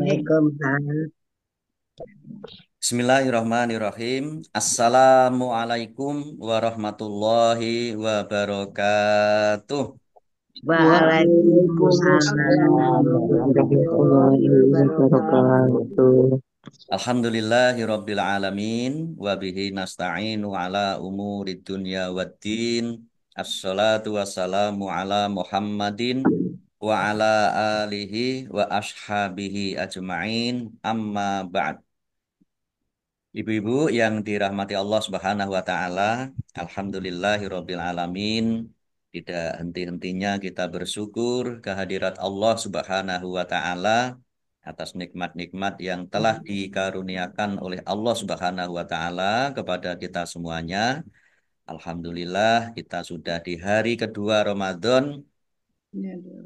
Waalaikumsalam. Bismillahirrahmanirrahim. Assalamualaikum warahmatullahi wabarakatuh. Waalaikumsalam Waalaikumsalam warahmatullahi warahmatullahi wabarakatuh. wabarakatuh. Alhamdulillahirabbil alamin wa bihi nasta'inu ala umuri dunya waddin. Assalatu wassalamu ala Muhammadin wa ala alihi wa ashabihi ajma'in. Amma ba'd. Ibu-ibu yang dirahmati Allah Subhanahu wa taala, alhamdulillahirabbil alamin. Tidak henti-hentinya kita bersyukur kehadirat Allah Subhanahu wa taala atas nikmat-nikmat yang telah dikaruniakan oleh Allah Subhanahu wa taala kepada kita semuanya. Alhamdulillah kita sudah di hari kedua Ramadan.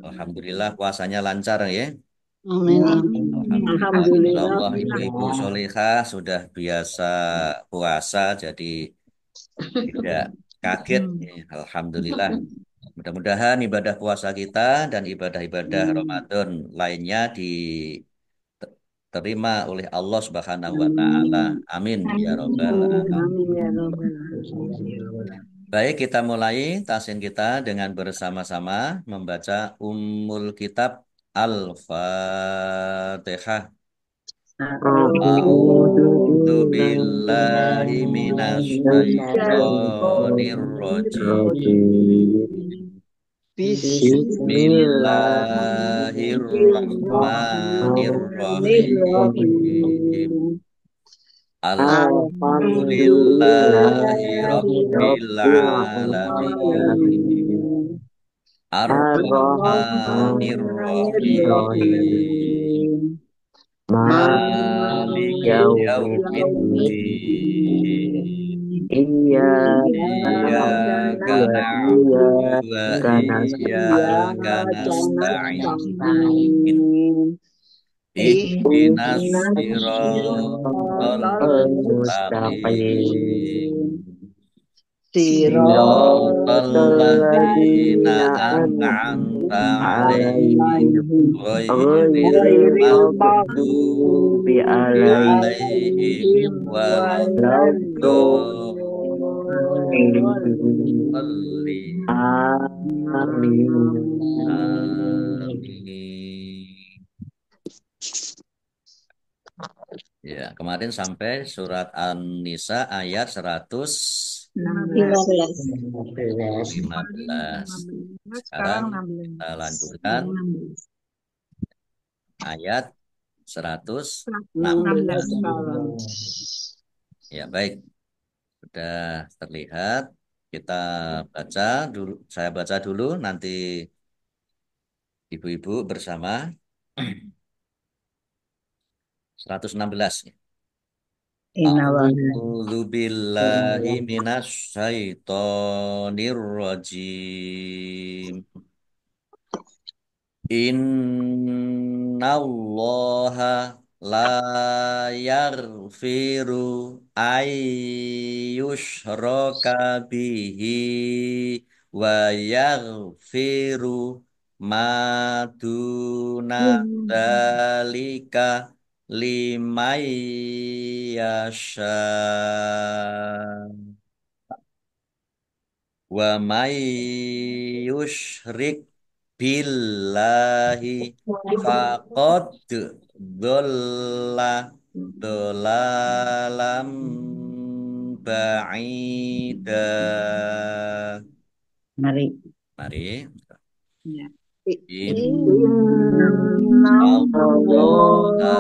Alhamdulillah puasanya lancar ya. Amin. Alhamdulillah, Insya Alhamdulillah. Allah ibu-ibu solihah sudah biasa puasa, jadi tidak kaget. Ya, Alhamdulillah. Mudah-mudahan ibadah puasa kita dan ibadah-ibadah Ramadan lainnya diterima oleh Allah Subhanahu wa taala. Amin ya robbal alamin. Amin ya Rabbal alamin. Baik, kita mulai tasin kita dengan bersama-sama membaca Ummul Kitab Al-Fatihah. A'udzu A'udzu billahi billahi minasyaitonir minasyaitonirrajim. rajim. Bismillahirrahmanirrahim. Bismillahirrahmanirrahim. Alhamdulillahi Alhamdulillahi rabbil rabbil alamin. alamin. Ar-Rahmanir Rahim. Ar-Rahmanirrahim. Maliki Maliki yaumiddin. Iyyaka Iyyaka na'budu wa na'budu wa iyyaka iyyaka nasta'in. nasta'in. Ihdinas Ihdinas siratal siratal mustaqim. mustaqim. Siratal Siratal ladzina ladzina an'amta an'amta 'alaihim alaihim ghairil ghairil maghdubi maghdubi 'alaihim alaihim waladdallin. waladdallin. Amin. Amin. Ya, kemarin sampai surat An-Nisa ayat 16. 115. Sekarang kita lanjutkan ayat 116. Ya, baik. Sudah terlihat. Kita baca dulu. Saya baca dulu, nanti ibu-ibu bersama. 116. A'udzu billahi minasyaitonir rajim. Innallaha la yaghfiru ayyushraka bihi wa yaghfiru ma duna dzalika liman yasha. Wa may yusyrik billahi faqad dhalla dhalalam ba'ida. Mari. Mari. Inna Innallaha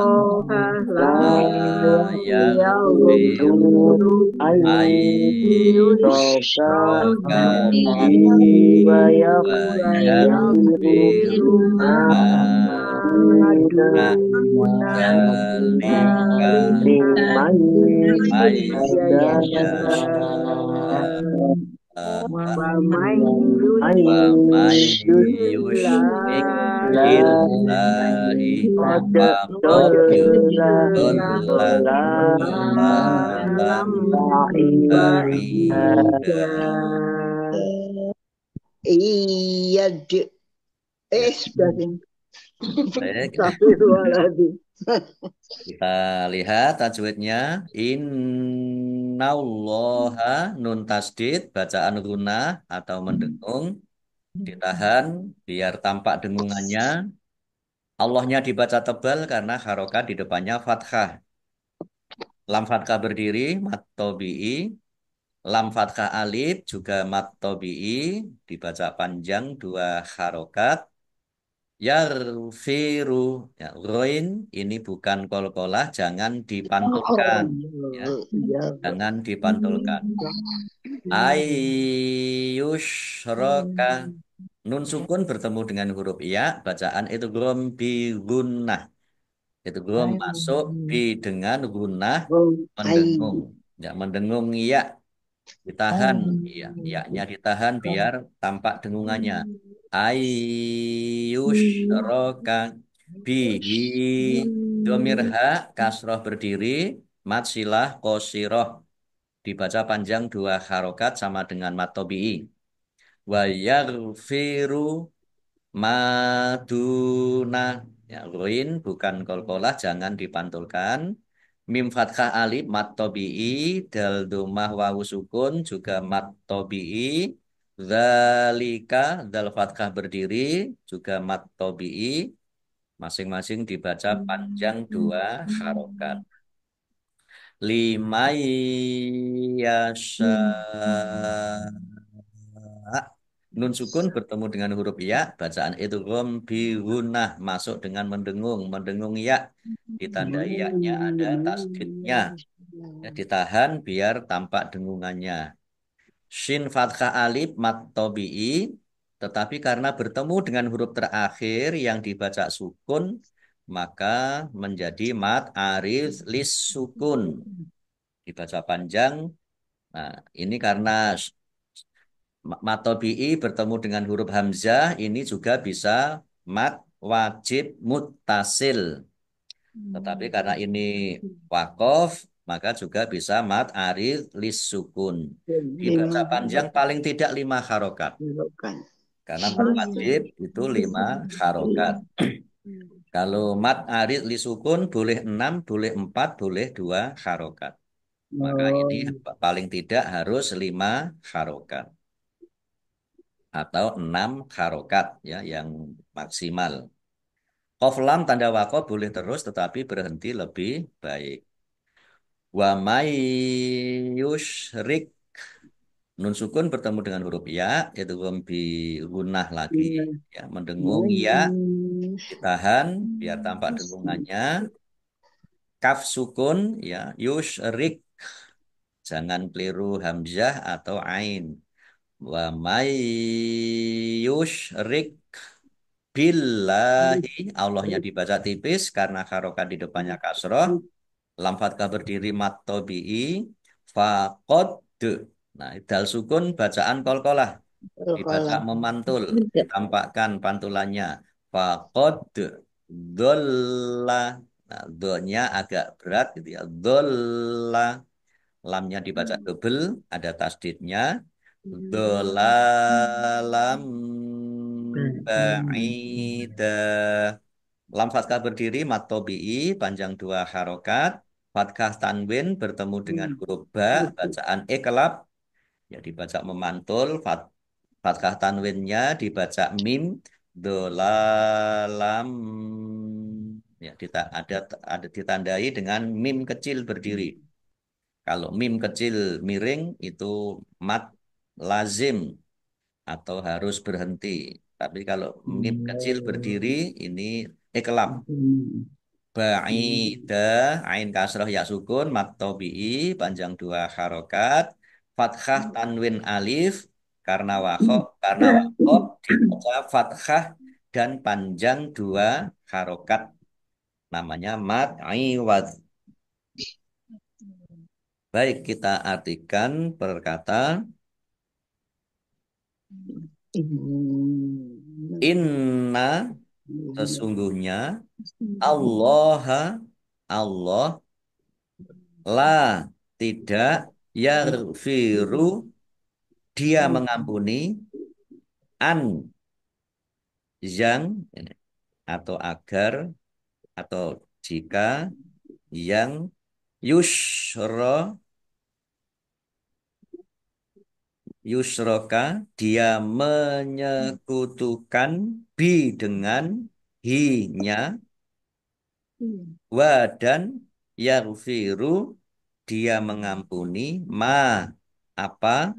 la la yaghfiru yaghfiru ayyushraka ayyushraka bihi bihi wa wa yaghfiru yaghfiru ma ma duna duna dzalika liman liman yasha. yasha. Wa may Wa may yusyrik yusyrik billahi billahi qad faqad dhalla dhalla dhalalan dhalalan ba'ida. ba'ida. Iya, sudah. Baik, Astagfirullahaladzim. kita lihat tajwidnya. Innallaha nun tasdid, bacaan gunah atau mendengung, ditahan biar tampak dengungannya. Allahnya dibaca tebal karena harokat di depannya fathah. Lam fathah berdiri, mat tobi'i. Lam fathah alif juga mat tobi'i, dibaca panjang dua harokat. Yarfiru, ya, roin ini bukan kolkolah, jangan dipantulkan. Ya, jangan dipantulkan. Ayyushraka, nun sukun bertemu dengan huruf ya, bacaan itu grom bi gunnah. Itu grom masuk bi dengan gunnah mendengung. Ya, mendengung ya, ditahan. Ya, ya-nya ditahan biar tampak dengungannya. Ayyushraka bihi, domir ha kasroh berdiri, mat silah qosiroh, dibaca panjang dua harokat sama dengan mat tobi'i. Wa yaghfiru maduna, ya ruin bukan kolkolah, jangan dipantulkan. Mim fathah alif mat tobi'i, dal domah wawu sukun juga mat tobi'i. Zalika, dal fathah berdiri juga mat tobi'i, masing-masing dibaca panjang dua harokat. Lima yasha, nun sukun bertemu dengan huruf ya, bacaan itu bi gunah masuk dengan mendengung. Mendengung ya, ditandai ya-nya ada tasdidnya. Ya, ditahan biar tampak dengungannya. Shin fathah alif mat tobi'i, tetapi karena bertemu dengan huruf terakhir yang dibaca sukun, maka menjadi mat arif lis sukun, dibaca panjang. Nah, ini karena mat tobi'i bertemu dengan huruf hamzah, ini juga bisa mat wajib muttasil. Tetapi karena ini wakof, maka juga bisa mat arid lis sukun. Dibaca Lima panjang paling tidak lima harokat. bukan. Karena mat wajib itu lima harokat. Kalau mat arid lis sukun boleh enam, boleh empat, boleh dua harokat. Maka ini Oh, paling tidak harus lima harokat atau enam harokat, ya yang maksimal. Qaf lam tanda wakof boleh terus tetapi berhenti lebih baik. Wa may yusyrik, nun sukun bertemu dengan huruf ya, itu bi gunah lagi, iya. ya mendengung ya, ditahan biar tampak dengungannya. Kaf sukun, ya yusyrik, jangan keliru hamzah atau ain. Wa may yusyrik billahi, Allahnya dibaca tipis karena harokat di depannya kasroh. Lam fathah berdiri mat tobi'i, faqad. Nah, dal sukun bacaan kolkolah, dibaca Kalau memantul, ditampakkan pantulannya. Faqad dolla. Nah, do-nya agak berat gitu ya. Dolla. Lamnya dibaca double, ada tasdidnya. Dolalam ba'ida. Lam fathah berdiri mat tobi'i panjang dua harokat. Fathah tanwin bertemu dengan huruf ba, bacaan iklab, ya dibaca memantul. Fathah tanwinnya dibaca mim. Dolalam, ya ada ditandai dengan mim kecil berdiri. Kalau mim kecil miring itu mat lazim atau harus berhenti. Tapi kalau mim kecil berdiri ini iklab. Ba'ida, ain kasroh ya sukun, mat tobi'i, panjang dua harokat, fathah tanwin alif, karena wakof dibaca fathah dan panjang dua harokat. Namanya mat iwad. Baik, kita artikan perkata. Inna, sesungguhnya, Allah, Allah, la, tidak, yarfiru, dia mengampuni, an, yang, atau agar atau jika yang yusro yusroka dia menyekutukan bi dengan hi-nya wa dan yaghfiru dia mengampuni ma apa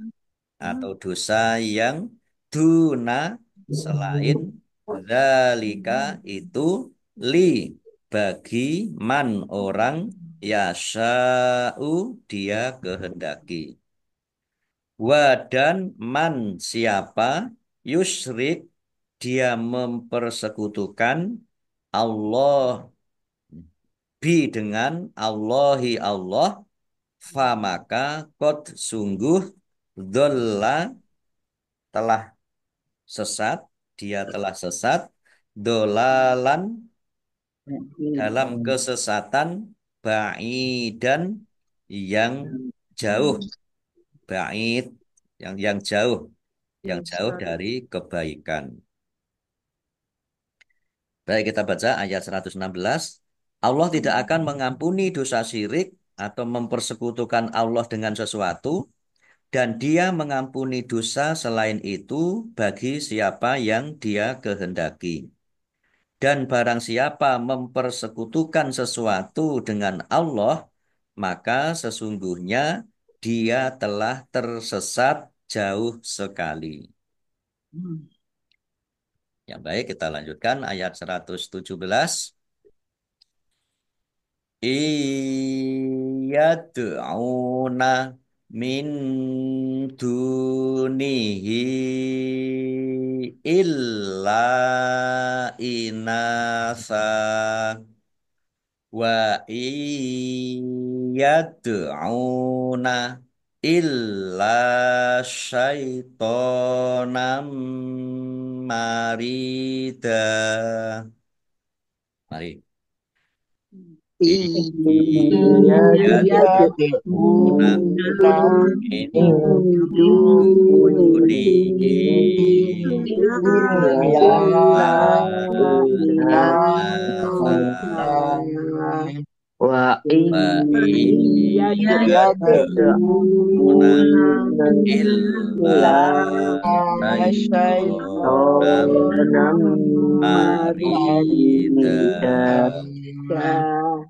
atau dosa yang duna selain zalika itu li bagi man orang yasha'u dia kehendaki. Wa dan man siapa yusyrik dia mempersekutukan Allah bi dengan Allahi Allah famaka kot sungguh dolla telah sesat dia telah sesat dolalan dalam kesesatan ba'idan yang jauh ba'id yang jauh dari kebaikan. Baik, kita baca ayat 116. Allah tidak akan mengampuni dosa syirik atau mempersekutukan Allah dengan sesuatu, dan dia mengampuni dosa selain itu bagi siapa yang dia kehendaki. Dan barang siapa mempersekutukan sesuatu dengan Allah, maka sesungguhnya dia telah tersesat jauh sekali. Ya baik, kita lanjutkan ayat 117. Iyad'una min dunihi illa inasa wa iyad'una illa syaitonam marida. Mari. Iya Iyad'una yad'una min min dunihi dunihi illa illa inasa inasa wa wa iyad'una iyad'una illa illa syaitonam syaitonam marida.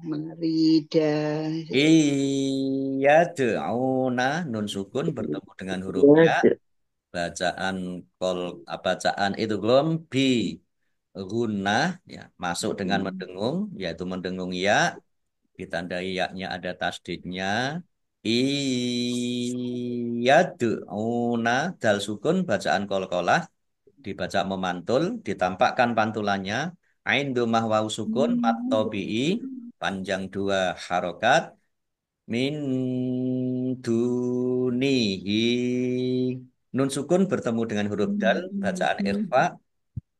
Marida. Iyad'una nun sukun bertemu dengan huruf ya. Bacaan bacaan idgham bi gunnah ya masuk dengan mendengung yaitu mendengung ya ditandai ya-nya ada tasdidnya iyad'una dal sukun bacaan qalqalah dibaca memantul ditampakkan pantulannya ain dhammah wawu sukun mat tabi'i panjang dua harokat min dunihi nun sukun bertemu dengan huruf dal bacaan ikhfa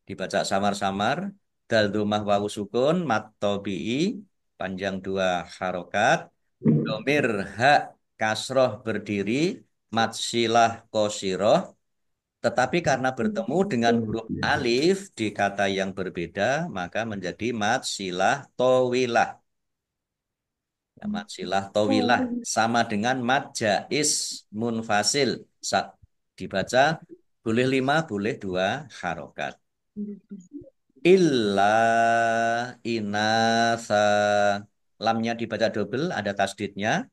dibaca samar-samar dal dhammah wawu sukun mat tabi'i panjang dua harokat domir hak kasroh berdiri mat silah qasiroh tetapi karena bertemu dengan huruf alif di kata yang berbeda maka menjadi mat silah tawilah. Ya, mat silah tawilah sama dengan mat jais munfasil. Dibaca boleh 5, boleh 2 harokat. Illa inasa. Lamnya dibaca double, ada tasdidnya.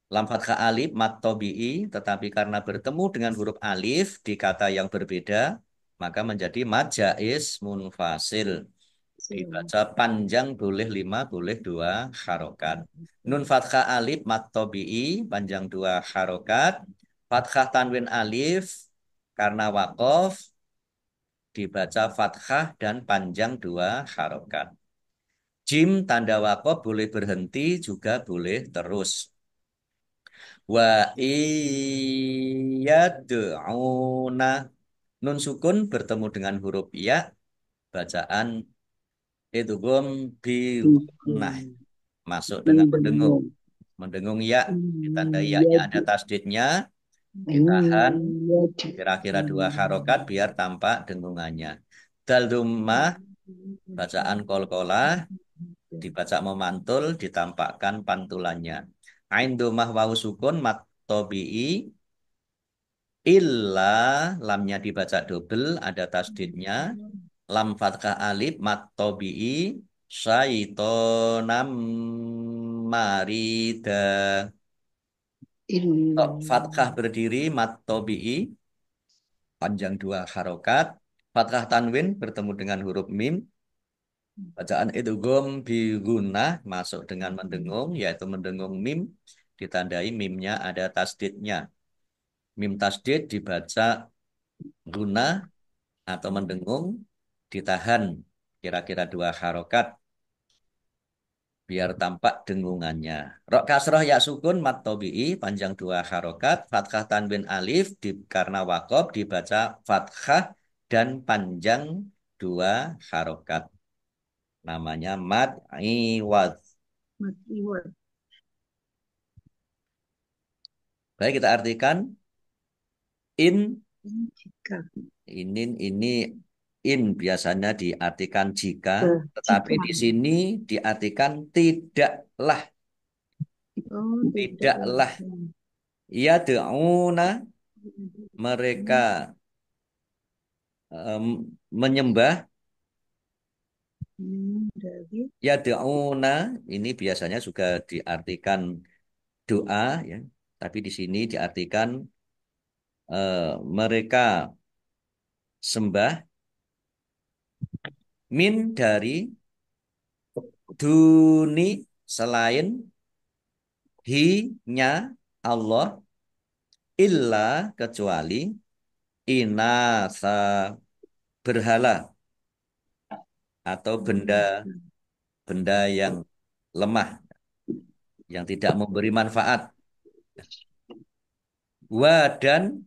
Lam fathah alif mat tabi'i, tetapi karena bertemu dengan huruf alif di kata yang berbeda, maka menjadi mat jais munfasil. Dibaca panjang boleh 5, boleh 2 harokat. Nun fathah alif mat tabi'i panjang 2 harokat. Fathah tanwin alif karena wakof dibaca fathah dan panjang 2 harokat. Jim tanda wakof boleh berhenti juga boleh terus. Wa iyad'una nun sukun bertemu dengan huruf ya bacaan itu bi nah masuk dengan mendengung. Mendengung ya, ditandai ya-nya ada tasdidnya, ditahan kira-kira 2 harokat biar tampak dengungannya. Dal dhammah Bacaan qalqalah dibaca memantul, ditampakkan pantulannya. Ain domah wawu sukun mat tobi'i illa lamnya dibaca double ada tasdidnya. Lam fathah alif mat tobi'i syaitonam marida. Fathah berdiri mat tobi'i panjang dua harokat. Fathah tanwin bertemu dengan huruf mim. Bacaan idgham bi gunnah masuk dengan mendengung, yaitu mendengung mim, ditandai mimnya ada tasdidnya. Mim tasdid dibaca gunnah atau mendengung, ditahan kira-kira dua harokat biar tampak dengungannya. Rok kasroh ya sukun mat tobi'i panjang dua harokat, fathah tanwin alif karena wakob dibaca fathah dan panjang dua harokat. Namanya mad iwad. Baik, kita artikan in ini in biasanya diartikan jika, tetapi di sini diartikan tidaklah. Tidaklah yad'una mereka em, menyembah. Yad'una ini biasanya juga diartikan doa ya, tapi di sini diartikan mereka sembah min dari duni selain hi-nya Allah illa kecuali inasa berhala atau benda yang lemah yang tidak memberi manfaat. Wa dan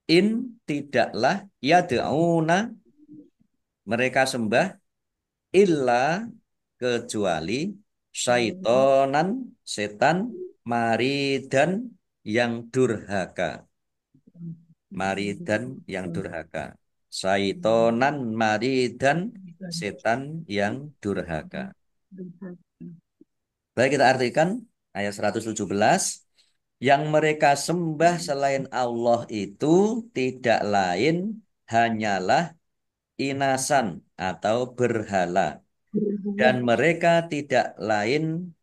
in tidaklah yad'una mereka sembah illa kecuali syaitonan setan maridan yang durhaka. Maridan yang durhaka. Syaitonan maridan setan yang durhaka. Baik, kita artikan ayat 117. Yang mereka sembah selain Allah itu tidak lain hanyalah inasan atau berhala. Dan mereka tidak lain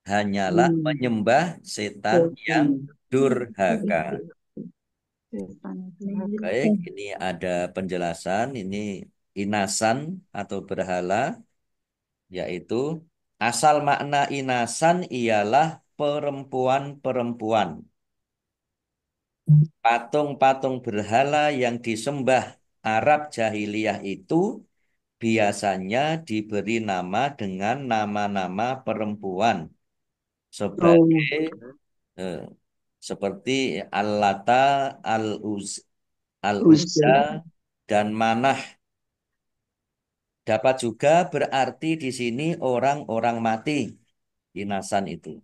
hanyalah menyembah setan yang durhaka. Baik, ini ada penjelasan. Ini inasan atau berhala, yaitu asal makna inasan ialah perempuan-perempuan. Patung-patung berhala yang disembah Arab jahiliyah itu biasanya diberi nama dengan nama-nama perempuan sebagai eh, seperti Al-Lata, Al-Uz, Al-Uzza, dan Manah. Dapat juga berarti di sini orang-orang mati, inasan itu,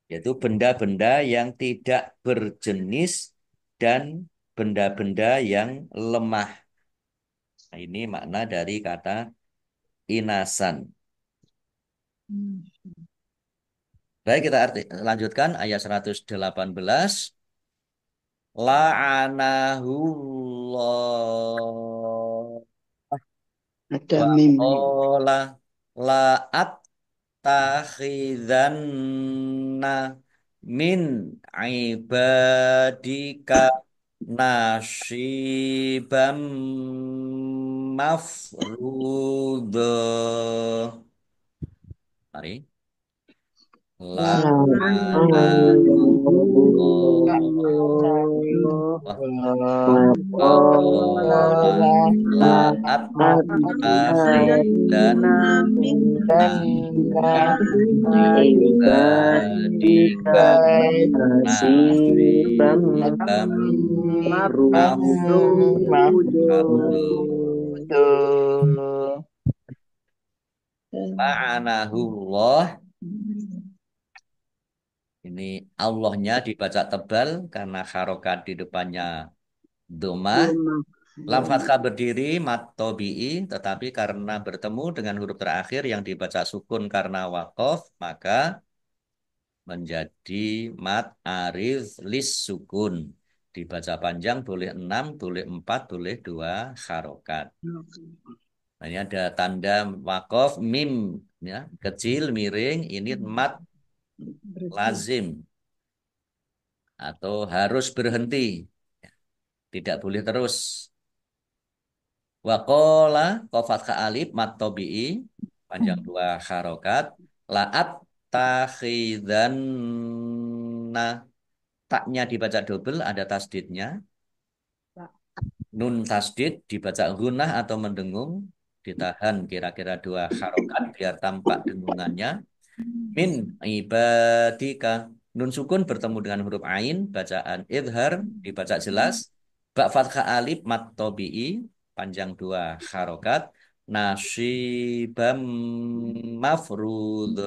yaitu benda-benda yang tidak berjenis dan benda-benda yang lemah. Nah, ini makna dari kata inasan. Baik, kita lanjutkan ayat 118. La'anahullah Ada wa mimnya. qala la'attakhizanna min ibadika nasibam mafruḍa. Mari. La'anahullah Qala la attakhidan min ibadika nasibam mafruḍ. Ma'anahullah ini Allahnya dibaca tebal karena harokat di depannya domah. Lam fathah berdiri mat tobi'i, tetapi karena bertemu dengan huruf terakhir yang dibaca sukun karena wakof, maka menjadi mat arid lis sukun. Dibaca panjang boleh 6, boleh 4, boleh 2 harokat. Nah, ini ada tanda wakof mim, ya, kecil miring, ini mat lazim atau harus berhenti, tidak boleh terus. Wakola kofat ka alif mat tobi'i panjang 2 harokat. Laat takhidanna, taknya dibaca double, ada tasdidnya. Nun tasdid dibaca gunah atau mendengung, ditahan kira-kira 2 harokat biar tampak dengungannya. Min ibadika, nun sukun bertemu dengan huruf ain, bacaan idhar dibaca jelas. Ba fathah alif mat tobi'i panjang 2 harokat. Nasibam mafrud.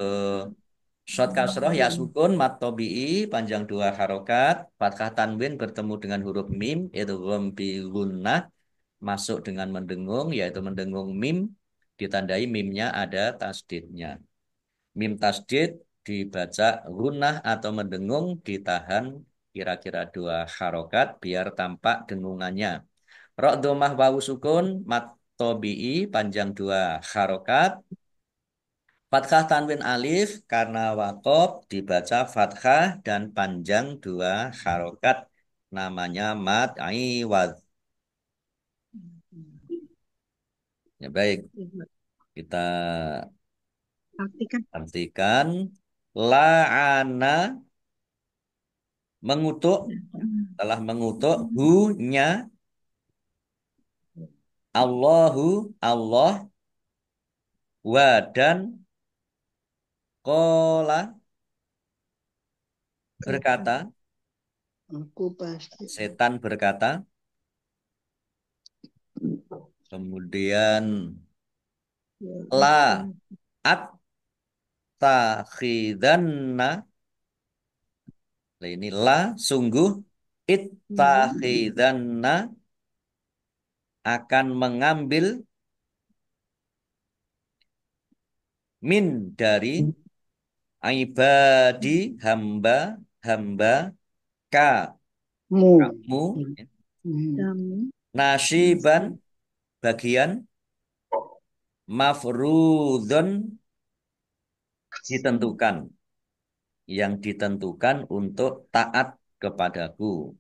Shot kasroh ya sukun mat tobi'i panjang 2 harokat. Fathah tanwin bertemu dengan huruf mim idgham bi gunnah, masuk dengan mendengung, yaitu mendengung mim, ditandai mimnya ada tasdidnya. Mim tasdid dibaca gunnah atau mendengung, ditahan kira-kira 2 harokat biar tampak dengungannya. Ra dhammah wawu sukun mat tobi'i panjang 2 harokat. Fathah tanwin alif karena wakob dibaca fathah dan panjang 2 harokat. Namanya mat iwad. Ya baik, kita artikan la'ana mengutuk, telah mengutuk hu-nya Allahu Allah, wa dan kola berkata, Aku pasti setan berkata, kemudian la at-takhidanna, ini la sungguh, it-takhidanna akan mengambil, min dari ibadi hamba hamba ka mu. kamu, nasiban bagian, mafrudun ditentukan, yang ditentukan untuk taat kepadaku.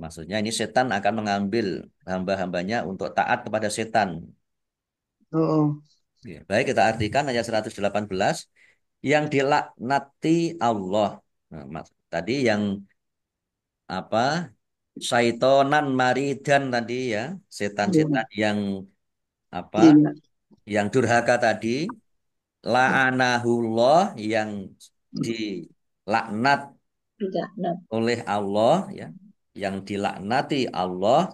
Maksudnya ini setan akan mengambil hamba-hambanya untuk taat kepada setan. Oh, Ya, baik, kita artikan ayat 118, yang dilaknati Allah. Nah, tadi yang apa? Syaitonan maridan tadi ya, setan-setan yang apa? iya. Yang durhaka tadi, la'anahullah yang dilaknat oleh Allah ya, yang dilaknati Allah,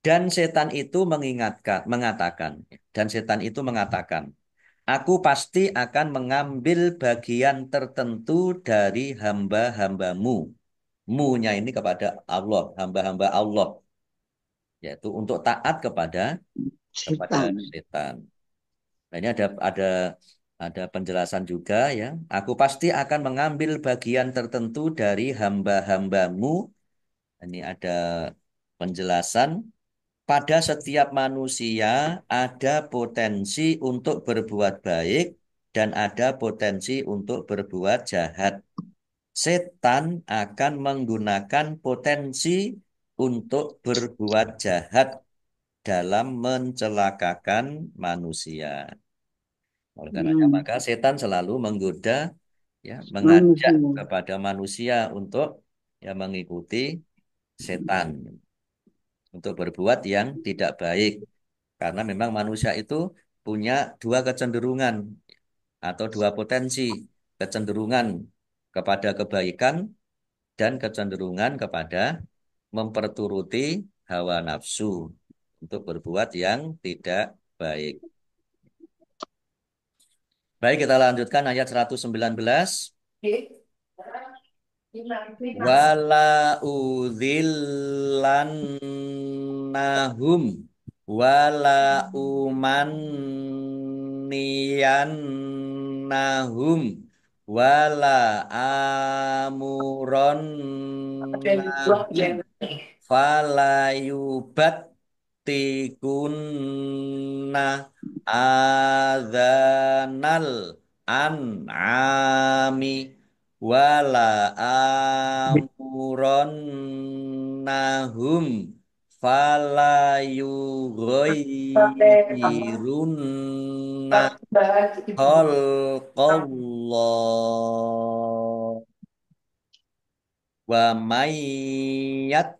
dan setan itu mengatakan, dan setan itu mengatakan, aku pasti akan mengambil bagian tertentu dari hamba-hambamu. Mu-nya ini kepada Allah, hamba-hamba Allah, yaitu untuk taat kepada Setan. setan. Nah, ini ada penjelasan juga ya. Aku pasti akan mengambil bagian tertentu dari hamba-hambamu. Ini ada penjelasan. Pada setiap manusia ada potensi untuk berbuat baik dan ada potensi untuk berbuat jahat. Setan akan menggunakan potensi untuk berbuat jahat dalam mencelakakan manusia. Oleh karenanya maka setan selalu menggoda, ya, mengajak Manusia. kepada manusia untuk ya mengikuti setan, untuk berbuat yang tidak baik. Karena memang manusia itu punya 2 kecenderungan atau 2 potensi, kecenderungan kepada kebaikan dan kecenderungan kepada memperturuti hawa nafsu untuk berbuat yang tidak baik. Baik, kita lanjutkan ayat 119. Wala udhillannahum wala umanniyannahum wala amuronnahum falayubattikunna adzanal an'ami wala amuronnahum falayughayyirunna khalqallah wa mayyat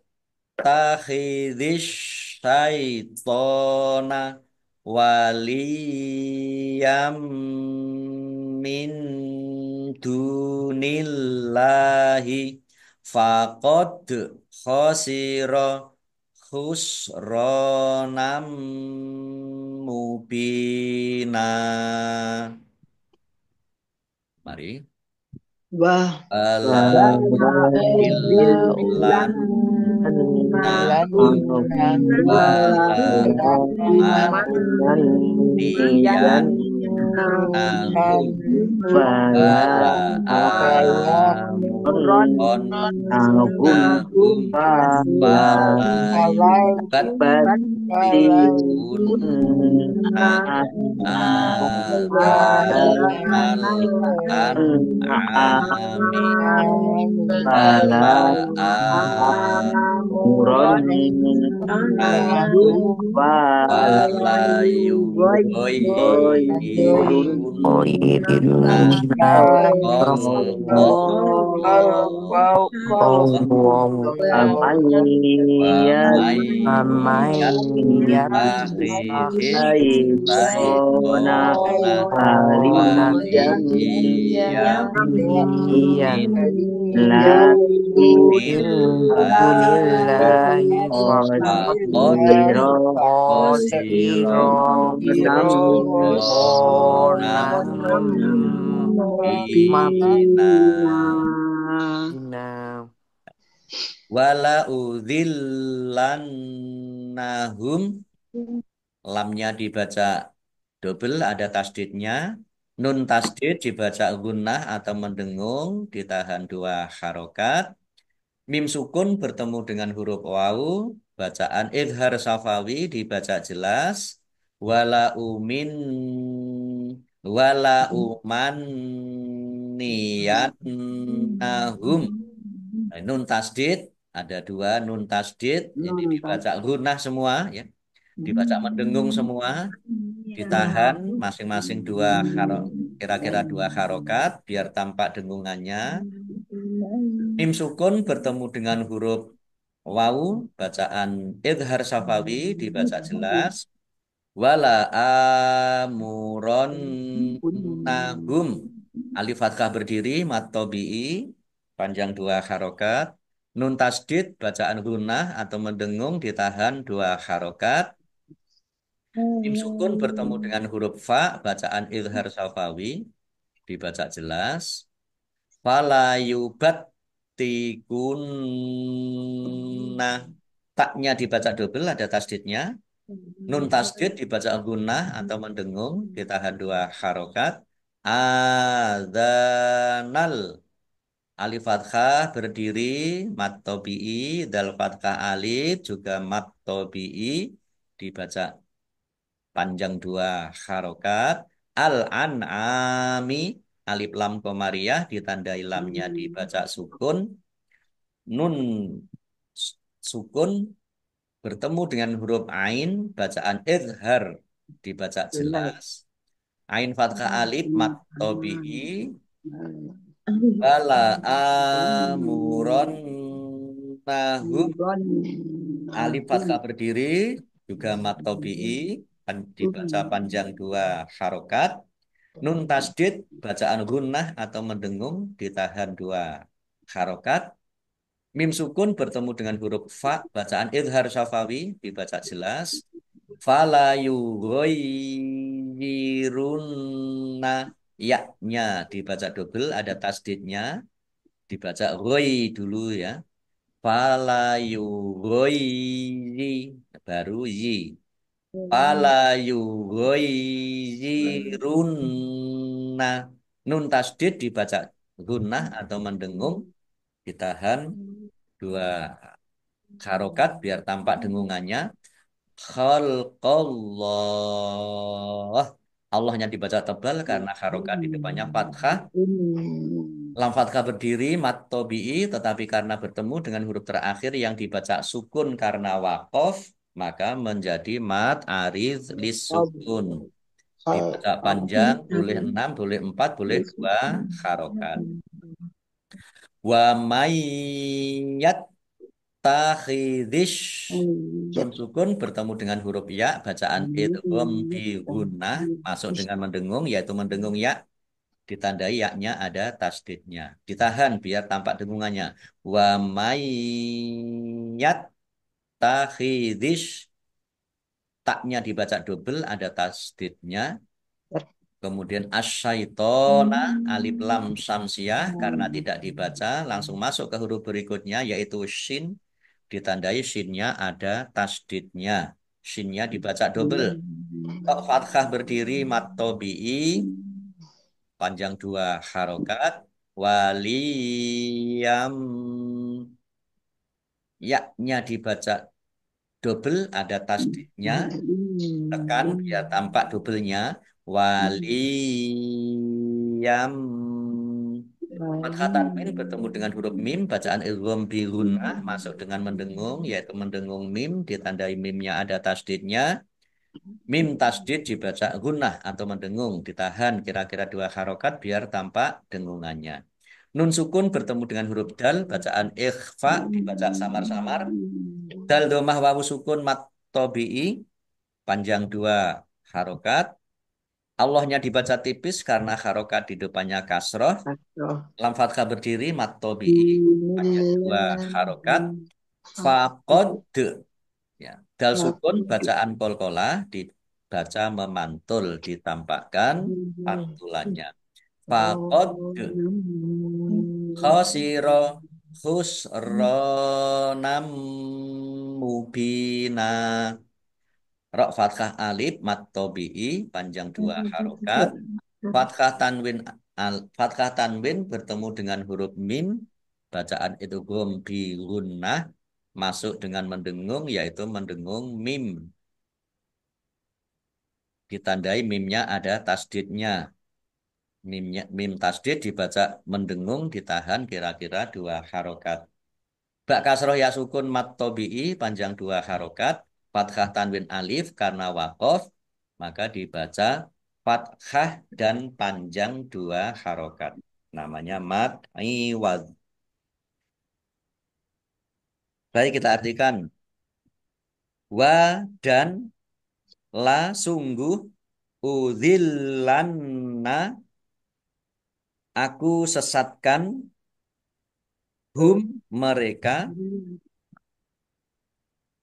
takhidhish syaitona waliyam min dunillahi faqad khasira khusranam mubina. Mari. Wah. Ala Wa'udzillan udillannahum wala umanniyannahum wala amuronnahum wala yubattikunna adzanal an'ami wala amuronnahum wala yughayyirunna khalqallah wa may yattakhidhis syaitona waliyyan min dunillahi faqad khasira khusranam mubina. Wala udhillannahum, lamnya dibaca double, ada tasdidnya. Nun tasdid dibaca gunnah atau mendengung, ditahan 2 harokat. Mim sukun bertemu dengan huruf wawu, bacaan idhar safawi dibaca jelas. Wala umin wala uman niyannahum. Nun tasdid ada 2 nun tasdid, ini dibaca gunnah semua ya, dibaca mendengung semua, ditahan masing-masing 2 kira-kira 2 harokat biar tampak dengungannya. Mim sukun bertemu dengan huruf wawu, bacaan idhar safawi dibaca jelas. Wala amuronnahum, alif fathah berdiri mat tabi'i panjang 2 harokat. Nun tasdid bacaan gunnah atau mendengung ditahan 2 harokat. Mim sukun bertemu dengan huruf fa, bacaan idhar safawi dibaca jelas. Fala yubattikunna, taknya dibaca double, ada tasdidnya. Nun tasdid dibaca gunnah atau mendengung, ditahan 2 harokat. Adzanal, alif fathah berdiri mat tabi'i, dal fathah alif juga mat tabi'i dibaca panjang 2 harokat. Al-an'ami, alif lam komariah ditandai lamnya dibaca sukun. Nun sukun bertemu dengan huruf ain, bacaan idhar dibaca jelas. Ain fathah alif mat tabi'i. Wala amuronnahum, alif fathah berdiri juga mat tabi'i dibaca panjang 2 harokat. Nun tasdid bacaan gunnah atau mendengung ditahan 2 harokat. Mim sukun bertemu dengan huruf fa, bacaan idhar syafawi dibaca jelas. Fala yughayyirunna, ya-nya dibaca double, ada tasdidnya, dibaca roi dulu ya. Fala yughoizi baru yi. Fala yughoizirunna. Nun tasdid dibaca gunnah atau mendengung, ditahan dua harokat biar tampak dengungannya. Khalqallah. Allahnya dibaca tebal karena harokat di depannya fathah. Lam fathah berdiri mat tobi'i, tetapi karena bertemu dengan huruf terakhir yang dibaca sukun karena wakof, maka menjadi mat arid lis sukun. Dibaca panjang, boleh 6, boleh 4, boleh 2 harokat. Wa mayyat takhidish. Nun sukun bertemu dengan huruf ya, bacaan idgham bi gunnah, masuk dengan mendengung, yaitu mendengung ya, ditandai yaknya ada tasdidnya. Ditahan biar tampak dengungannya. Wa mayyat takhidish. Taknya dibaca double, ada tasdidnya. Kemudian asyaitona alif lam samsiah karena tidak dibaca langsung masuk ke huruf berikutnya yaitu shin, ditandai shinnya ada tasdidnya. Shinnya dibaca double. Tok fathah berdiri mat tobi'i panjang dua harokat. Waliyam yaknya dibaca double ada tasdidnya. Tekan biar tampak doublenya. Waliyam. Fathah tanwin bertemu dengan huruf mim, bacaan idgham bi gunnah masuk dengan mendengung, yaitu mendengung mim, ditandai mimnya ada tasdidnya. Mim tasdid dibaca gunnah atau mendengung, ditahan kira-kira dua harokat biar tampak dengungannya. Nun sukun bertemu dengan huruf dal, bacaan ikhfa dibaca samar-samar. Dal domah wawu sukun mat tobi'i, panjang dua harokat. Allahnya dibaca tipis karena harokat di depannya kasroh. Lam fathah berdiri mat tobi'i, panjang dua harokat. Faqad, ya. Dal sukun bacaan kolkolah dibaca memantul, ditampakkan pantulannya. Faqad khosiro khusronam mubina. Rok fathah alif mat tobi'i panjang dua harokat. Fathah tanwin bertemu dengan huruf mim. Bacaan itu gom bi gunnah masuk dengan mendengung yaitu mendengung mim. Ditandai mimnya ada tasdidnya. Mim tasdid dibaca mendengung ditahan kira-kira dua harokat. Bak kasroh ya sukun mat tobi'i panjang dua harokat. Fathah tanwin alif karena wakof maka dibaca fathah dan panjang dua harokat. Namanya mat iwad. Baik kita artikan. Wa dan la sungguh udhillanna aku sesatkan hum mereka.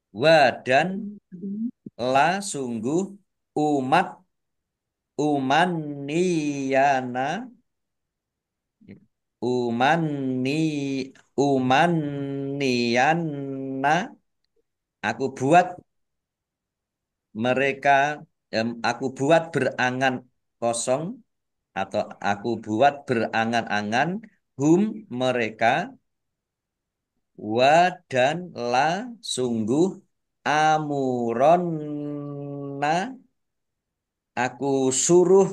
Wa dan la sungguh umat umaniyana umani umaniyanna aku buat mereka aku buat berangan kosong atau aku buat berangan-angan hum mereka wa dan la sungguh amuronna aku suruh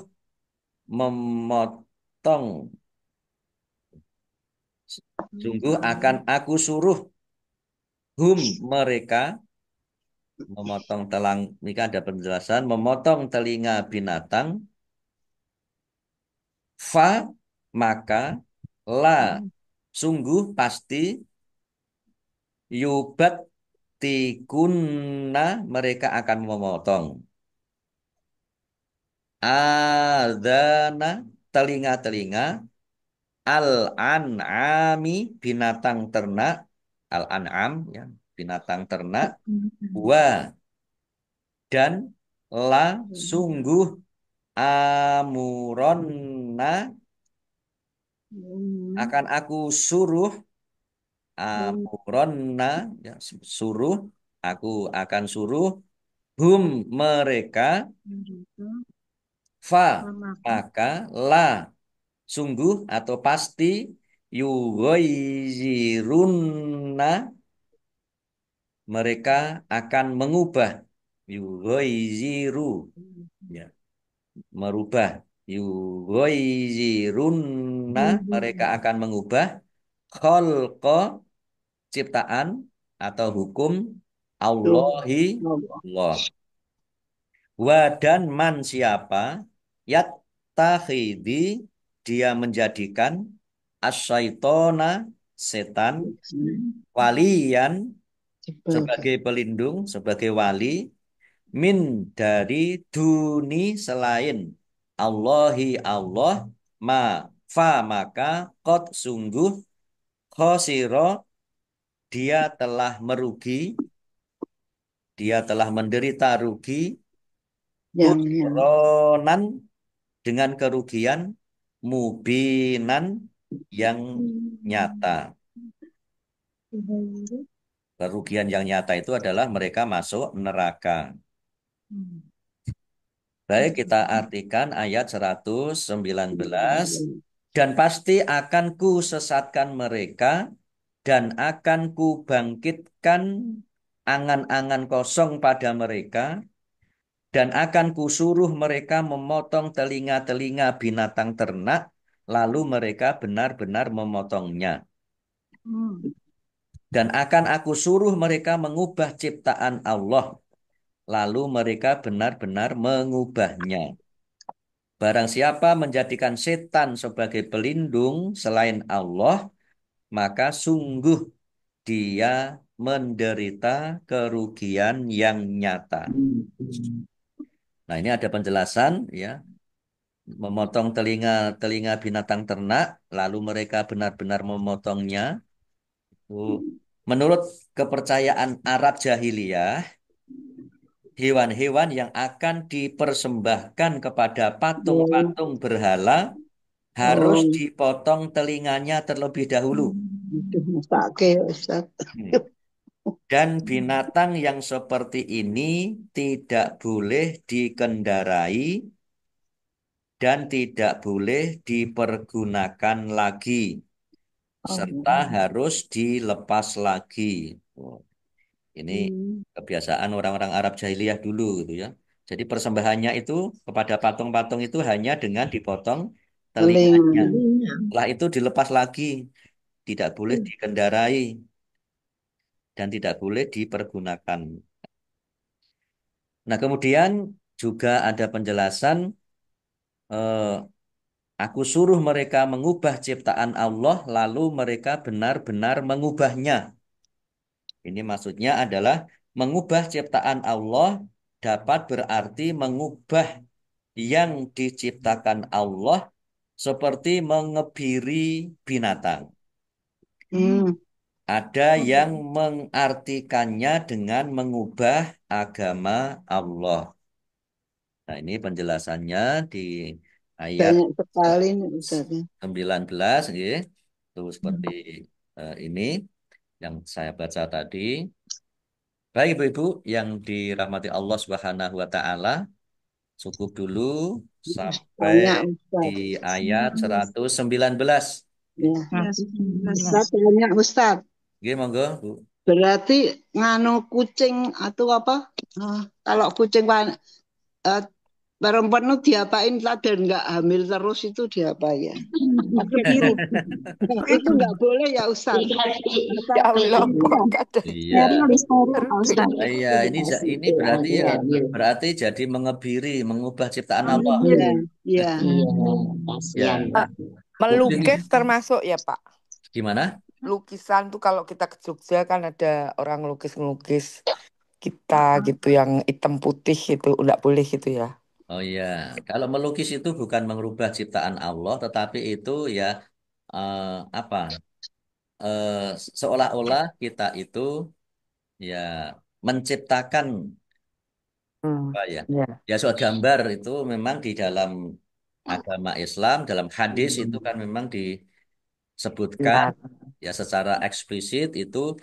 memotong sungguh akan aku suruh hum mereka memotong telang ini kan ada penjelasan memotong telinga binatang fa maka la sungguh pasti yubat tikunna mereka akan memotong adana telinga-telinga al-an'ami binatang ternak al-an'am ya binatang ternak wa dan la sungguh amuronna Hmm. Akan aku suruh Hmm. amuronna, ya, suruh, aku akan suruh hum mereka, Mereka fa memakan maka la sungguh atau pasti yugoizirunna mereka akan mengubah yugoiziru, ya, merubah yugoizirunna mereka akan mengubah kholqo ciptaan atau hukum tuh Allahi Allah. Allah. Wa dan man siapa yattakhidi dia menjadikan asyaitona setan waliyan Sebagai sebagai pelindung, sebagai wali min dari duni selain Allahi Allah ma fa maka kot sungguh khosiro dia telah merugi, dia telah menderita rugi yang husronan dengan kerugian mubinan yang nyata. Kerugian yang nyata itu adalah mereka masuk neraka. Baik, kita artikan ayat 119. Dan pasti akan kusesatkan mereka dan akan kubangkitkan angan-angan kosong pada mereka dan akan kusuruh mereka memotong telinga-telinga binatang ternak lalu mereka benar-benar memotongnya. Dan akan aku suruh mereka mengubah ciptaan Allah lalu mereka benar-benar mengubahnya. Barang siapa menjadikan setan sebagai pelindung selain Allah, maka sungguh dia menderita kerugian yang nyata. Nah, ini ada penjelasan ya, memotong telinga-telinga binatang ternak, lalu mereka benar-benar memotongnya. Oh. Menurut kepercayaan Arab jahiliyah, hewan-hewan yang akan dipersembahkan kepada oh, patung-patung berhala harus oh, dipotong telinganya terlebih dahulu. itu mustake Ustaz. Hmm. Dan binatang yang seperti ini tidak boleh dikendarai dan tidak boleh dipergunakan lagi, serta Oh, harus dilepas lagi. Oh, ini hmm, kebiasaan orang-orang Arab jahiliyah dulu gitu ya. Jadi persembahannya itu kepada patung-patung itu hanya dengan dipotong telinganya. telinga. Setelah itu dilepas lagi, tidak boleh dikendarai dan tidak boleh dipergunakan. Nah, kemudian juga ada penjelasan eh, aku suruh mereka mengubah ciptaan Allah lalu mereka benar-benar mengubahnya. Ini maksudnya adalah mengubah ciptaan Allah dapat berarti mengubah yang diciptakan Allah seperti mengebiri binatang. Hmm. Ada yang mengartikannya dengan mengubah agama Allah. Nah, ini penjelasannya di ayat Banyak sekali nih Ustaz. 19, nggih. Itu seperti ini yang saya baca tadi. Baik Ibu-ibu yang dirahmati Allah Subhanahu wa taala, cukup dulu sampai Banyak di Ustaz. ayat 119. Ya. Ustaz banyak Ustaz. Nggih, monggo, Bu. Berarti nganu kucing atau apa? Kalau kucing eh, perempuan itu diapain lah dan nggak hamil terus itu diapa ya? Pakai sirup. Itu nggak boleh ya Ustaz. Ya Atau Allah, kok ada Iya. kerudung. Iya, ini berarti ya berarti jadi mengebiri, mengubah ciptaan Allah. iya, iya. Ya, Eh, Melukis kucing termasuk ya Pak. gimana? Lukisan tuh kalau kita ke Jogja kan ada orang ngelukis-ngelukis kita gitu yang hitam putih gitu, nggak boleh gitu ya. Oh iya, kalau melukis itu bukan mengubah ciptaan Allah, tetapi itu ya eh, apa? Seolah-olah kita itu ya menciptakan Hmm, apa ya? ya. Ya soal gambar itu memang di dalam agama Islam, dalam hadis itu kan memang sebutkan Ya. ya secara eksplisit itu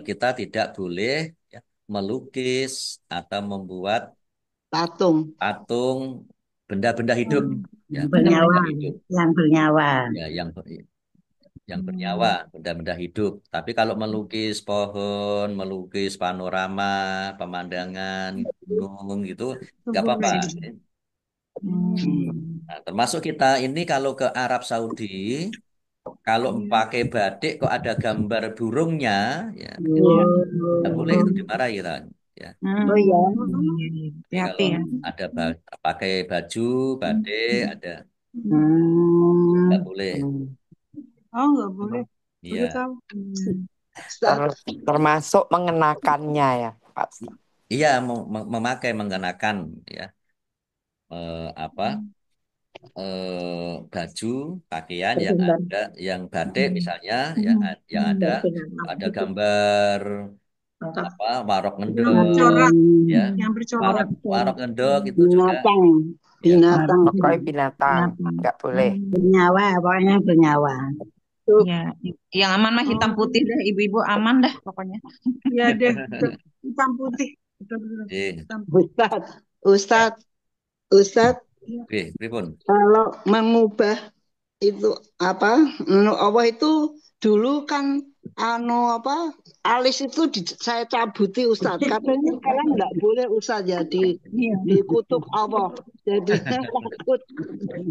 kita tidak boleh ya, melukis atau membuat Patung. patung benda-benda hidup ya benda-benda Bernyawa, hidup yang bernyawa. ya yang bernyawa benda-benda hidup. Tapi kalau melukis pohon, melukis panorama, pemandangan gunung gitu nggak apa-apa. Nah, termasuk kita ini kalau ke Arab Saudi, kalau pakai batik kok ada gambar burungnya, ya Iya. nggak boleh itu dimarahi kita. Ya. Oh ya. Jadi kalau Hati-hati ya. ada pakai baju batik, ada Hmm. nggak boleh. Oh, nggak boleh. Baru Iya, tahu. Ustaz, Termasuk mengenakannya ya, Pak Ustaz. iya memakai mengenakan ya apa baju pakaian yang ada yang batik misalnya ya yang ada gambar apa warok Yang ngendok bercorak, ya yang warok bercorak. warok ngendok itu juga binatang. ya Binatang. Pokoknya binatang, nggak boleh. Bernyawa, pokoknya bernyawa. Ya, yang aman mah hitam putih deh, ibu-ibu aman dah pokoknya. Iya deh, hitam putih. Betul-betul. eh Hitam putih. Ustaz, Ustaz, Ustaz, pripun kalau mengubah itu apa? Allah itu dulu kan apa? Alis itu saya cabuti Ustaz. Katanya sekarang nggak boleh Ustaz jadi Iya. dikutuk Allah. Jadinya takut.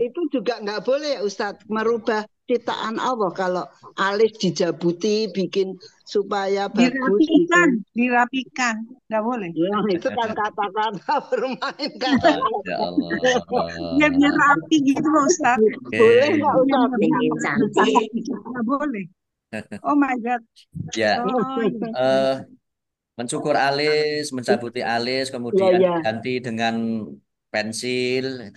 Itu juga nggak boleh ya Ustadz merubah ciptaan Allah kalau alis dijabuti bikin supaya bagus gitu. Dirapikan, nggak boleh. Ya, itu kan kata-kata bermain kata-kata. ya Allah Ya biar rapi gitu Pak Ustaz. Boleh nggak Ustadz? Ingin cantik. Nggak boleh. Oh my God. ya Oh, iya. eh mencukur alis mencabuti alis Ya kemudian ya diganti dengan pensil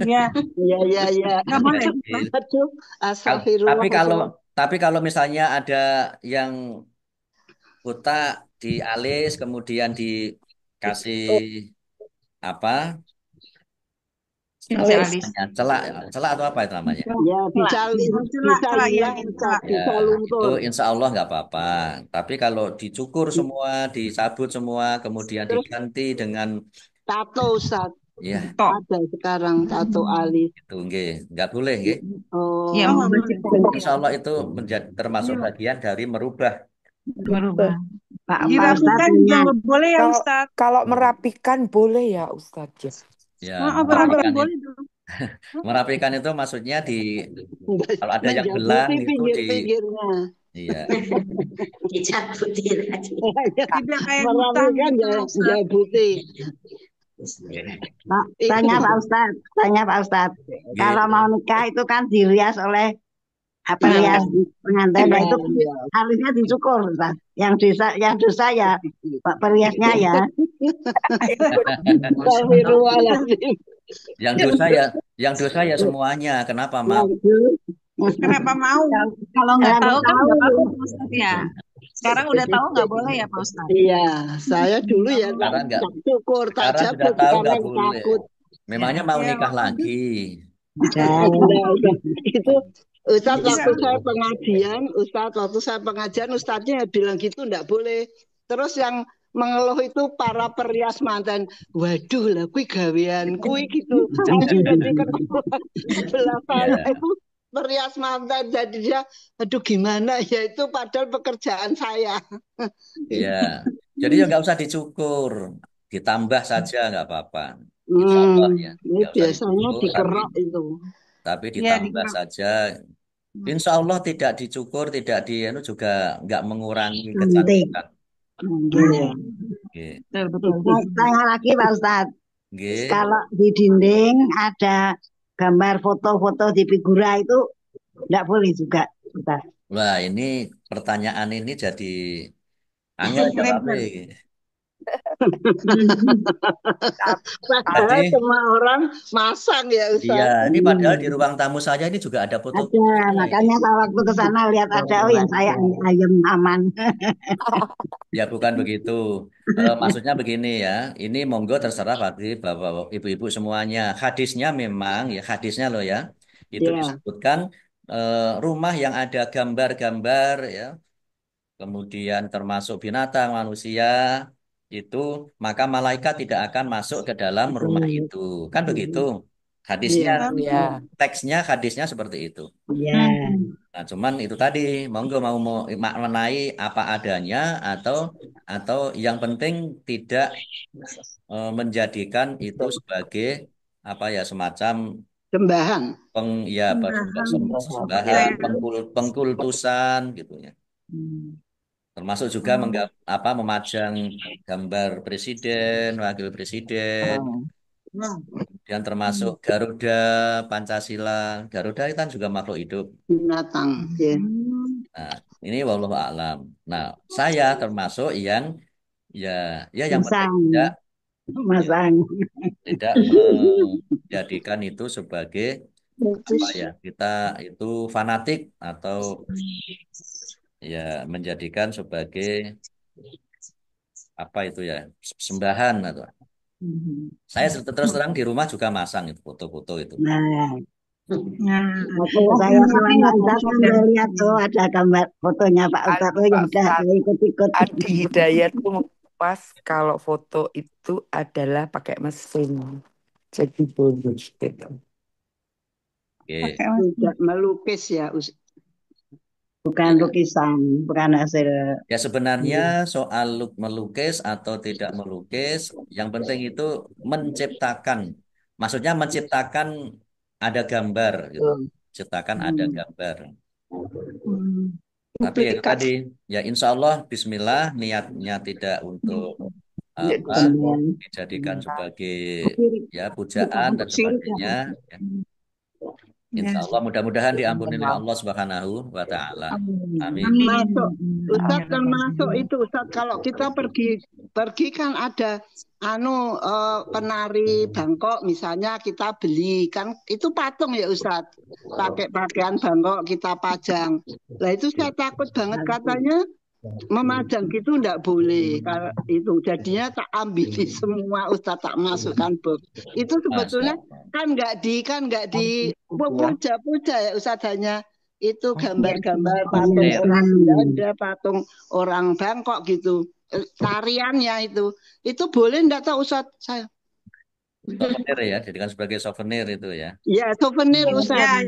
Ya, ya. nggak boleh. pensil Aduh, Kal- astagfirullah. tapi kalau misalnya ada yang buta di alis kemudian dikasih apa Kasih alis. namanya celak celak atau apa itu namanya Ya bisa Celak, celak, ya, hilang celak. ya bisa itu luntur. insya Allah nggak apa-apa tapi kalau dicukur semua dicabut semua kemudian Terus diganti dengan tato Ustadz ya Tok. ada sekarang tato alis. itu nggak boleh nggih. Ya, Oh, nggak boleh. Insya Allah itu menjadi termasuk bagian dari merubah Berubah. Pak Ustadz Dirapikan juga punya. nggak boleh ya Kalau Ustaz. kalau merapikan boleh ya Ustaz ya. ya Oh, berapikan merapikan boleh dong. merapikan itu maksudnya kalau ada yang menjabuti belang itu pinggir-pinggirnya. iya Dicabutin lagi. Tidak kayak hutang Merapikan gitu ya, Ustaz. menjabuti. Pak, tanya Pak Ustadz. Kalau mau nikah itu kan dirias oleh rias pengantin. Nah, itu Ya. alisnya dicukur, Ustadz. Yang dosa ya Pak periasnya ya. Astagfirullahaladzim. yang dosa ya semuanya kenapa mau Kenapa mau? Kalau nggak tahu kan nggak apa-apa Pak Ustaz ya. Sekarang udah tahu nggak boleh ya Pak Ustaz. Iya, saya dulu ya Sekarang nggak. tak cukur, tak Sekarang sudah jabut tahu karena nggak boleh takut. memangnya mau Ya, nikah makanya. lagi Itu Ustadz Iya. waktu saya pengajian Ustadznya bilang gitu enggak boleh. Terus yang mengeluh itu para perias mantan. Waduh lah kui gawean kui gitu. Sampai jadi kekuatan sebelah sana ya itu perias mantan jadi dia aduh gimana ya itu padahal pekerjaan saya. ya jadi ya nggak usah dicukur ditambah saja nggak apa-apa Insya Allah ya Ini nggak usah biasanya dicukur dikerok itu. tapi Iya, ditambah digerak. saja Insya Allah tidak dicukur tidak anu juga nggak mengurangi Cantik. kecantikan Iya. Oke. Betul. Tanya lagi Pak Ustadz. Oke. Kalau di dinding ada gambar foto-foto di figura itu enggak boleh juga, Ustadz. Wah, ini pertanyaan ini jadi angel jawabnya. Padahal Jadi, semua orang masang ya iya, Ustaz. ini padahal di ruang tamu saya ini juga ada foto. Ada, makanya saya waktu ke sana lihat ada yang saya ayam aman. Ya, bukan begitu. Maksudnya begini ya, ini monggo terserah bagi bapak ibu-ibu semuanya. Hadisnya memang ya, hadisnya loh ya, itu Ya. disebutkan rumah yang ada gambar-gambar ya, kemudian termasuk binatang, manusia itu, maka malaikat tidak akan masuk ke dalam rumah itu. Kan begitu. Hadisnya, Iya. Ya, teksnya hadisnya seperti itu. Iya. Nah, cuman itu tadi, monggo mau maknai apa adanya atau yang penting tidak menjadikan itu sebagai apa ya, semacam Sembahan. ya Sembahan. sembahan, pengkultusan gitu ya. Termasuk juga memajang gambar presiden, wakil presiden, dan termasuk Garuda, Pancasila. Garuda itu kan juga makhluk hidup. Binatang. Ya. Nah, ini wallahu a'lam. Nah, saya termasuk yang ya yang penting Masang. tidak Masang. menjadikan itu sebagai apa ya, kita itu fanatik atau ya menjadikan sebagai apa itu ya, sembahan atau saya terus terang di rumah juga masang itu foto-foto itu. Nah, Nah, saya tapi selama nggak Ustaz bisa kan dan lihat tuh ada gambar fotonya Pak Ustadz. anu Oh ya Pak udah, Ustadz, saya ikut-ikut. Adi Hidayat tuh pas kalau foto itu adalah pakai mesin. Jadi bonus gitu. Oke. pakai mesin. Tidak melukis ya. Bukan Ya. lukisan, bukan hasil. Ya sebenarnya soal melukis atau tidak melukis, yang penting itu menciptakan. Maksudnya menciptakan ada gambar gitu. Ciptakan ada gambar. Hmm. Tapi ya itu Duplikat. tadi, ya insya Allah Bismillah, niatnya tidak untuk apa dijadikan sebagai ya pujaan dan Sirik ya. sebagainya. Ya, Ya. insya Allah mudah-mudahan diampuni oleh Allah Subhanahu wa Ta'ala. Amin. Amin. Masuk. Ustaz Amin. termasuk itu Ustaz, kalau kita pergi kan ada penari Bangkok misalnya, kita beli kan itu patung ya Ustaz, pakai pakaian Bangkok kita pajang. Nah itu saya takut banget, katanya memajang gitu enggak boleh. Kalau itu jadinya tak ambil semua Ustaz, tak masukkan box. Itu sebetulnya kan enggak di puja-puja ya Ustaz, hanya itu gambar-gambar patung Souvenir. orang Belanda, patung orang Bangkok gitu. Tariannya itu boleh enggak tahu Ustaz saya. Souvenir ya, jadikan sebagai souvenir itu ya. Ya, souvenir Ustaz. Ya,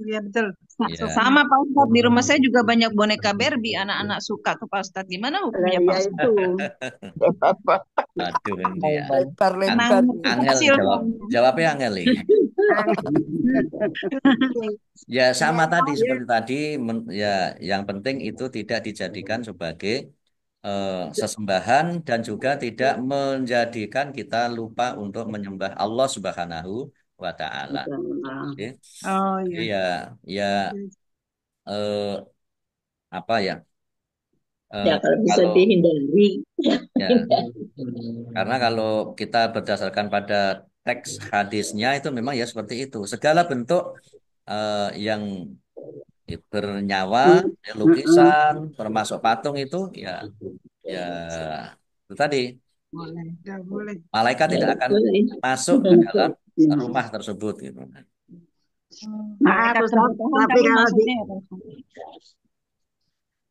ya, betul. Ya. Sama Pak Ustadz, di rumah saya juga banyak boneka Barbie, anak-anak suka tuh Pak Ustadz. Gimana hukumnya Pak Ya Ustadz? itu. Aduh ini ya. Lebar-lebar. Angel jawabnya angel ini. Ya sama tadi seperti tadi ya, yang penting itu tidak dijadikan sebagai sesembahan dan juga tidak menjadikan kita lupa untuk menyembah Allah Subhanahu wa Ta'ala. Oke. Oh Jadi iya. ya eh, apa ya? Ya kalau bisa Kalau dihindari. ya, karena kalau kita berdasarkan pada teks hadisnya itu memang ya seperti itu. Segala bentuk yang bernyawa, ya, lukisan, termasuk patung itu ya itu tadi Boleh, nggak boleh. malaikat Ya, tidak akan boleh. masuk ke dalam rumah tersebut gitu. Maaf Malaikat Ustaz, keberkahan, tapi tapi kalau maksudnya ya, Pak Ustadz.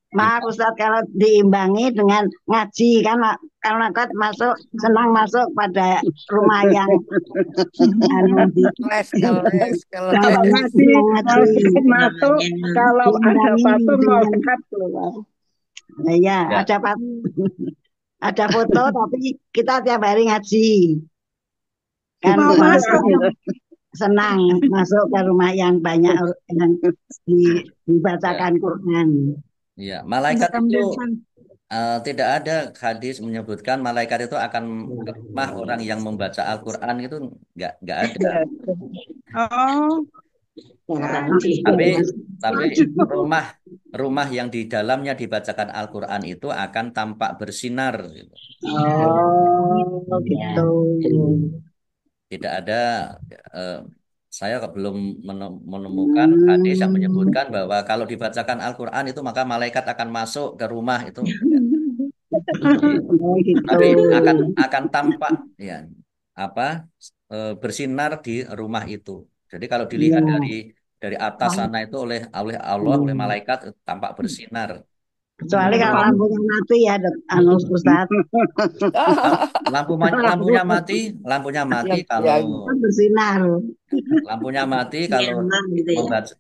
maaf Ustaz kalau diimbangi dengan ngaji kan, karena kan senang masuk pada rumah yang Les, keles, kalau Kalau ngaji ngaji masuk, kalau ada patung mau dengan dekat keluar. Nah, ya, Ya. ada foto tapi kita tiap hari ngaji. Kan Mau masuk. senang masuk ke rumah yang banyak yang dibacakan Quran. Ya, malaikat itu tidak ada hadis menyebutkan malaikat itu akan ke rumah orang yang membaca Al-Quran, itu nggak ada. Oh, Tapi rumah yang di dalamnya dibacakan Al-Quran itu akan tampak bersinar gitu. Oh, gitu. Tidak ada saya belum menemukan hadis yang menyebutkan bahwa kalau dibacakan Al-Quran itu maka malaikat akan masuk ke rumah itu. Oh, gitu. Tapi akan tampak ya bersinar di rumah itu. Jadi kalau dilihat Iya. dari dari atas sana itu oleh Allah, oleh malaikat tampak bersinar. Kecuali kalau lampunya mati ya, Ustaz. Lampunya mati kalau Bersinar. lampunya mati kalau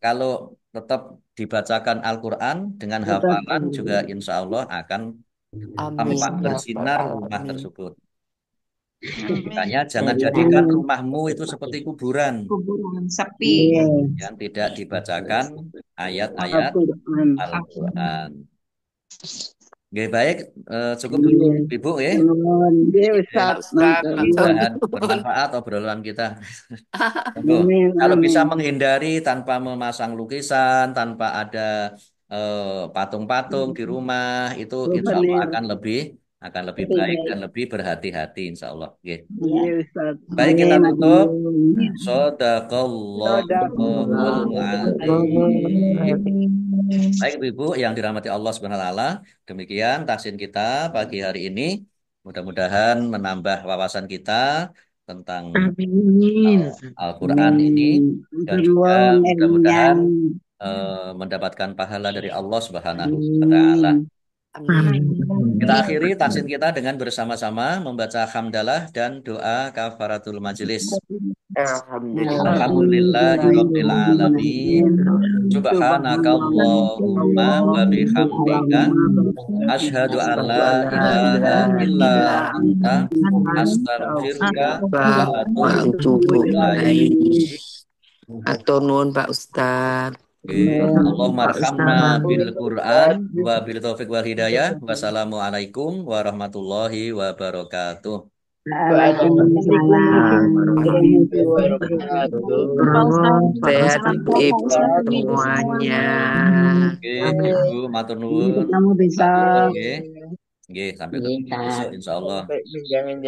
kalau tetap dibacakan Al-Quran dengan hafalan juga insya Allah akan Amin. tampak bersinar rumah Amin. tersebut. Amin. Makanya jangan jadikan rumahmu itu seperti kuburan Kuburan sepi. yang tidak dibacakan ayat-ayat Al-Quran. Al-Quran. Oke, baik, cukup dulu Ibu ya. Iya, Ustaz. Mudah-mudahan bermanfaat obrolan kita. Amin, Kalau bisa amin. menghindari tanpa memasang lukisan, tanpa ada patung-patung di rumah, itu insya Allah akan lebih baik dan lebih berhati-hati insya Allah. Oke. Iya, Ustaz. Baik, kita tutup. Amin. Shadaqallahul adzim. Baik Ibu yang dirahmati Allah Subhanahu wa taala, demikian taksin kita pagi hari ini. Mudah-mudahan menambah wawasan kita tentang Al-Quran ini dan juga mudah-mudahan mendapatkan pahala dari Allah Subhanahu wa taala. Amin. Kita akhiri taksin kita dengan bersama-sama membaca hamdalah dan doa kafaratul majelis. Alhamdulillah. Alhamdulillahirabbil alamin. Subhanakallahumma wa bihamdika asyhadu an la ilaha illa anta astaghfiruka wa atubu ilaik. Atur nuwun Pak Ustaz. Allahumma arhamna bil Qur'an wa bil taufiq wal hidayah. Wassalamualaikum warahmatullahi wabarakatuh. Sehat Ibu semuanya. Oke, Ibu matur nuwun. Kamu bisa. Oke, sampai ketemu besok insyaallah. Jangan